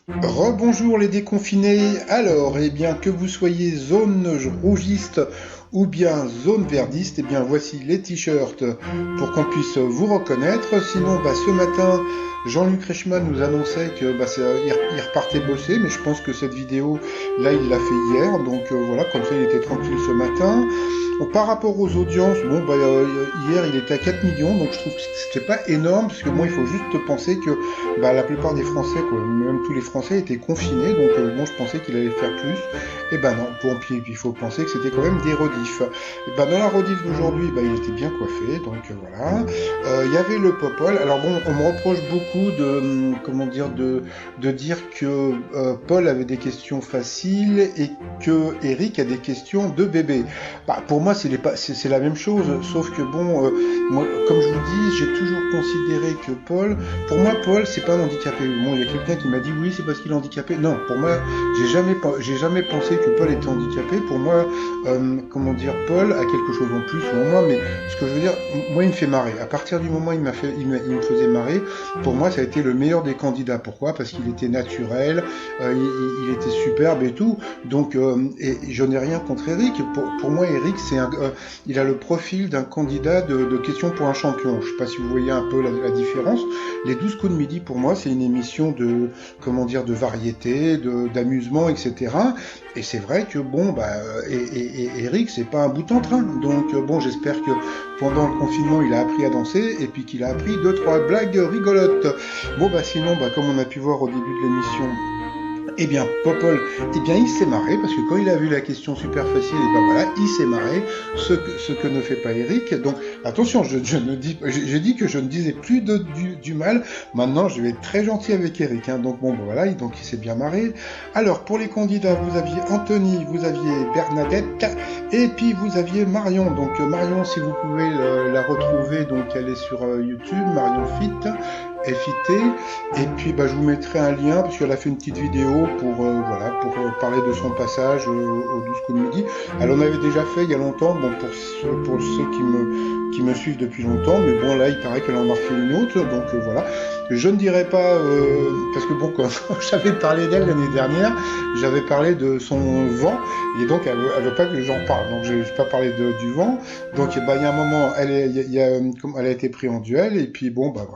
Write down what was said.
Rebonjour les déconfinés. Alors, eh bien, que vous soyez zone rougiste ou bien zone verdiste, eh bien, voici les t-shirts pour qu'on puisse vous reconnaître. Sinon, ce matin, Jean-Luc Reichmann nous annonçait que il repartait bosser, mais je pense que cette vidéo, là, il l'a fait hier. Donc voilà, comme ça, il était tranquille ce matin. Bon, par rapport aux audiences, hier, il était à 4 millions, donc je trouve que c'était pas énorme, parce que bon, il faut juste penser que la plupart des Français, quoi, même tous les Français étaient confinés, donc bon, je pensais qu'il allait faire plus. Et ben non, bon, puis il faut penser que c'était quand même des rediffs. Et ben dans la rediff d'aujourd'hui, il était bien coiffé, donc voilà. Il y avait le Popol. Alors bon, on me reproche beaucoup de, comment dire, de dire que Paul avait des questions faciles et que Eric a des questions de bébé. Pour moi, c'est la même chose, sauf que bon, moi, comme je vous dis, j'ai toujours considéré que pour moi, Paul, c'est pas un handicapé. Bon, il y a quelqu'un qui m'a dit oui, c'est parce qu'il est handicapé. Non, pour moi, j'ai jamais pensé que Paul était handicapé. Pour moi, comment dire, Paul a quelque chose en plus selon moi, mais ce que je veux dire, moi, il me fait marrer. À partir du moment où il me faisait marrer, pour moi, ça a été le meilleur des candidats. Pourquoi? Parce qu'il était naturel, il était superbe et tout. Donc, et je n'ai rien contre Eric. Pour moi, Eric, il a le profil d'un candidat de questions pour un champion. Je sais pas si vous voyez un peu la différence. Les 12 coups de midi, pour moi, c'est une émission de, comment dire, de variété, d'amusement, etc. Et c'est vrai que bon, et Eric, c'est pas un bout en train. Donc bon, j'espère que pendant le confinement, il a appris à danser et puis qu'il a appris deux trois blagues rigolotes. Bon sinon, comme on a pu voir au début de l'émission, eh bien, Popol, eh bien, il s'est marré parce que quand il a vu la question super facile, et ben voilà, il s'est marré, ce que ne fait pas Eric. Donc, attention, j'ai dit que je ne disais plus du mal. Maintenant, je vais être très gentil avec Eric. Hein. Donc, bon, voilà, donc il s'est bien marré. Alors, pour les candidats, vous aviez Anthony, vous aviez Bernadette, et puis vous aviez Marion. Donc, Marion, si vous pouvez la retrouver, donc elle est sur YouTube, Marion Fit. FIT. Et puis je vous mettrai un lien parce qu'elle a fait une petite vidéo pour parler de son passage au 12 coups de midi. Elle en avait déjà fait il y a longtemps, bon pour ceux qui me suivent depuis longtemps, mais bon là il paraît qu'elle en a refait une autre, donc voilà. Je ne dirais pas parce que bon quand j'avais parlé d'elle l'année dernière, j'avais parlé de son vent et donc elle veut pas que j'en parle, donc je n'ai pas parlé du vent. Donc il y a un moment elle a été prise en duel et puis bon voilà.